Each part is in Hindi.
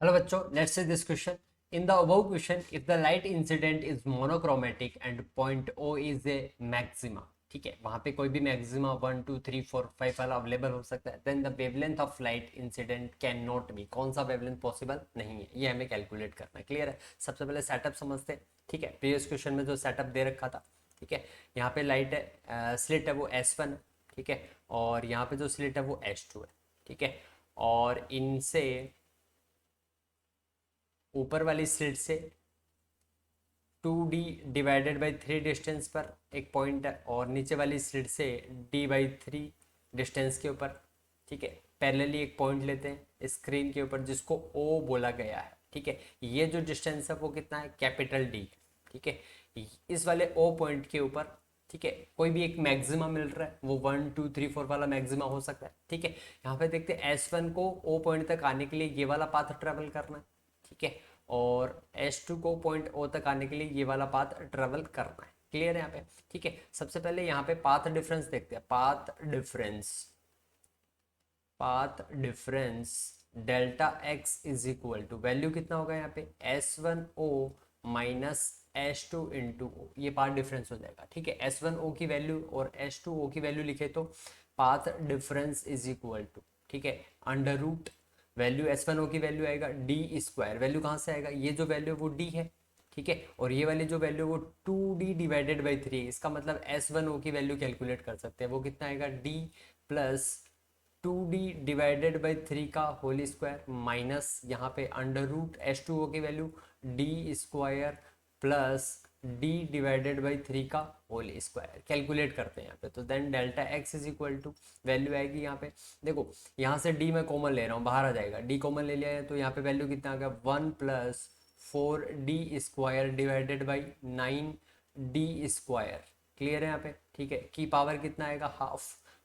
Hello बच्चों, let's see this question. In the above question, if the light incident is monochromatic and point O is a maxima, ठीक है, वहां पे कोई भी मैक्सिमा 1 2 3 4 5 वाला अवेलेबल हो सकता है, then the wavelength of light incident can not be, कौन सा वेवलेंथ पॉसिबल नहीं है, ये हमें कैलकुलेट करना है। क्लियर है? सबसे पहले सेटअप समझते हैं। ठीक है, प्रीवियस क्वेश्चन में जो सेटअप दे रखा था, ठीक है, यहाँ पे लाइट है, स्लिट है वो S1 है, ठीक है, और यहाँ पे जो स्लिट है वो S2 है, ठीक है, और इनसे ऊपर वाली स्लिट से 2D डिवाइडेड बाई 3 डिस्टेंस पर एक पॉइंट है, और नीचे वाली स्लिट से D/3 डिस्टेंस के ऊपर, ठीक है, पैरेलली एक पॉइंट लेते हैं स्क्रीन के ऊपर जिसको O बोला गया है। ठीक है, ये जो डिस्टेंस है वो कितना है? Capital D। ठीक है, इस वाले O पॉइंट के ऊपर, ठीक है, कोई भी एक मैक्सिमा मिल रहा है, वो 1 2 3 4 वाला मैक्सिमा हो सकता है। ठीक है, यहाँ पे देखते हैं S1 को O पॉइंट तक आने के लिए ये वाला पाथ ट्रेवल करना है, ठीक है, और S2 को पॉइंट O तक आने के लिए ये वाला पाथ ट्रेवल करना है। क्लियर है यहाँ पे? ठीक है, सबसे पहले यहाँ पे पाथ डिफरेंस देखते हैं। Path difference delta x is equal to, value कितना होगा यहाँ पे? S1O minus S2 into O, ये पाथ डिफरेंस हो जाएगा। ठीक है, S1O की वैल्यू और S2O की वैल्यू लिखे तो path difference is equal to, ठीक है, अंडर रूट वैल्यू S1O की वैल्यू आएगा D², वैल्यू कहाँ से आएगा? ये जो वैल्यू है वो D है, ठीक है, और ये वाली जो वैल्यू है वो 2D डिवाइडेड बाई 3, इसका मतलब S1O की वैल्यू कैलकुलेट कर सकते हैं। वो कितना आएगा? D plus 2D divided by 3 का होल स्क्वायर माइनस यहाँ पे अंडर रूट S2O की value D² plus D divided by 3 का होल स्क्वायर। कैलकुलेट करते हैं यहाँ पे, तो then delta x is equal to value आएगी यहाँ पे, देखो यहाँ से D मैं कॉमन ले रहा हूँ, बाहर आ जाएगा, D कॉमन ले लिया है तो यहाँ पे वैल्यू कितना आ गया? 1 + 4D² divided by 9D²। Clear है यहाँ पे? ठीक है, की पावर कितना आएगा? हाफ,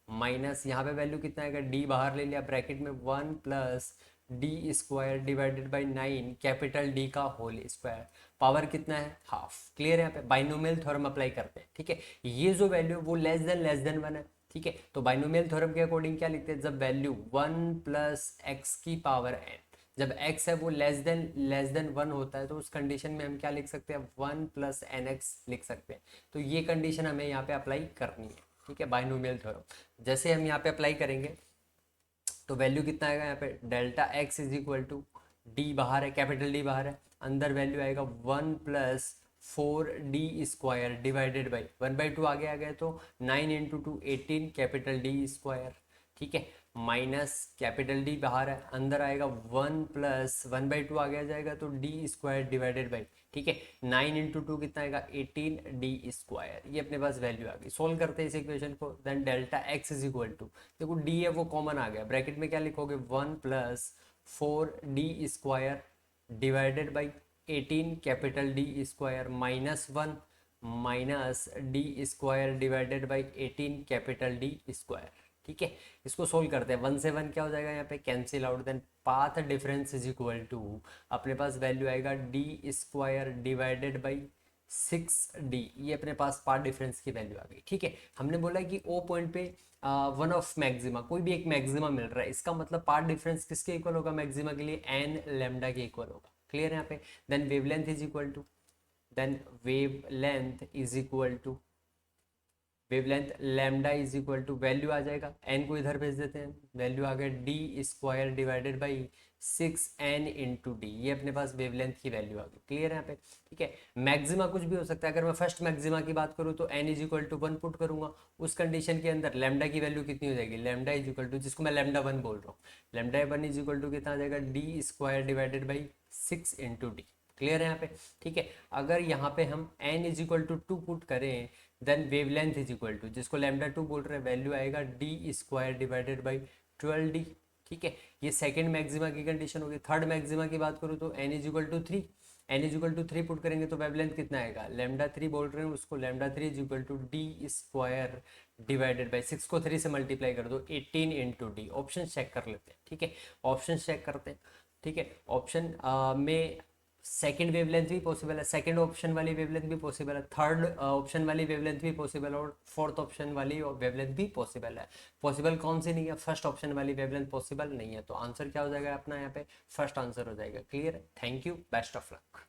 माइनस यहाँ पे वैल्यू कितना आएगा? D बाहर ले लिया ब्रैकेट में, 1 + D² divided by 9 capital D का होल स्क्वायर, पावर कितना है? हाफ। क्लियर है? यहाँ पे बाइनोमियल थ्योरम अप्लाई करते हैं। ठीक है, ये जो वैल्यू वो लेस देन 1 है। ठीक है, तो बाइनोमियल थ्योरम के अकॉर्डिंग क्या लिखते हैं? जब वैल्यू 1 + x⁴n, जब x है वो लेस देन 1 होता है, तो उस कंडीशन में हम क्या लिख सकते हैं? 1 + nx लिख सकते हैं। तो ये कंडीशन हमें यहाँ पे अप्लाई करनी है। ठीक है, बाइनोमियल थ्योरम जैसे हम यहाँ पे अप्लाई करेंगे तो वैल्यू कितना आएगा यहाँ पे? Delta x is equal to, d बाहर है, कैपिटल डी बाहर है, अंदर वैल्यू आएगा 1 + 4D² डिवाइडेड बाई 1/2 आगे आ गया तो 9 × 2 18 कैपिटल D²। ठीक है, माइनस कैपिटल डी बाहर है, अंदर आएगा 1 + 1/2 आगे आ जाएगा तो D² डिवाइडेड बाई, ठीक है, 9 × 2 कितना आएगा? 18D²। ये अपने पास वैल्यू आ गई। सोल्व करते हैं इस इक्वेशन को, then delta x is equal to, देखो डी है वो कॉमन आ गया, ब्रैकेट में क्या लिखोगे? 1 + 4D² divided by 18 capital D² -1 minus D² divided by 18 capital D²। ठीक है, इसको सोल्व करते हैं। 1 से 1 क्या हो जाएगा यहाँ पे? Cancel out, then path difference is equal to, अपने पास वैल्यू आएगा D² डिवाइडेड बाई 6D, ये अपने पास पाथ डिफरेंस की वैल्यू आ गई। ठीक है, हमने बोला कि ओ पॉइंट पे वन ऑफ मैक्सिमा, कोई भी एक मैक्सिमा मिल रहा है, इसका मतलब पाथ डिफरेंस किसके इक्वल होगा? मैक्सिमा के लिए n लैम्डा के इक्वल होगा। क्लियर है यहाँ पे? Then wavelength is equal to, then wavelength is equal to, wavelength lambda is equal to, value आ जाएगा, एन को इधर भेज देते हैं, वैल्यू आ गया D² divided by 6n into D, ये अपने पास वेवलेंथ की वैल्यू आ गई। क्लियर है यहाँ पे? ठीक है, मैक्सिमा कुछ भी हो सकता है, अगर मैं फर्स्ट मैक्सिमा की बात करूँ तो n is equal to 1 put करूंगा, उस कंडीशन के अंदर लैम्डा की वैल्यू कितनी हो जाएगी? लैम्डा इज इक्वल टू, जिसको मैं लैम्डा 1 बोल रहा हूँ, लैम्डा 1 इज इक्वल टू कितना आ जाएगा? D² divided by 6 into D. Clear है यहाँ पे? ठीक है, अगर यहाँ पे हम n is equal to 2 put करें, then wavelength is equal to, जिसको लैम्डा 2 बोल रहे हैं, वैल्यू आएगा D² डिवाइडेड बाई 12D। ठीक है, ये सेकंड मैक्सिमा की कंडीशन होगी। थर्ड मैक्सिमा की बात करूँ तो n is equal to 3, n is equal to 3 put करेंगे तो वेवलेंथ कितना आएगा? लैम्डा 3 बोल रहे हैं उसको, lambda 3 is equal to D² divided by 6 को 3 से मल्टीप्लाई कर दो, 18 इंटू डी। ऑप्शन चेक कर लेते हैं। ठीक है, ऑप्शन चेक करते हैं। ठीक है, ऑप्शन में सेकंड वेवलेंथ भी पॉसिबल है, सेकंड ऑप्शन वाली वेवलेंथ भी पॉसिबल है, थर्ड ऑप्शन वाली वेवलेंथ भी पॉसिबल है, और फोर्थ ऑप्शन वाली वेवलेंथ भी पॉसिबल है। पॉसिबल कौन सी नहीं है? फर्स्ट ऑप्शन वाली वेवलेंथ पॉसिबल नहीं है। तो आंसर क्या हो जाएगा अपना यहाँ पे? फर्स्ट आंसर हो जाएगा। क्लियर है? Thank you, best of luck.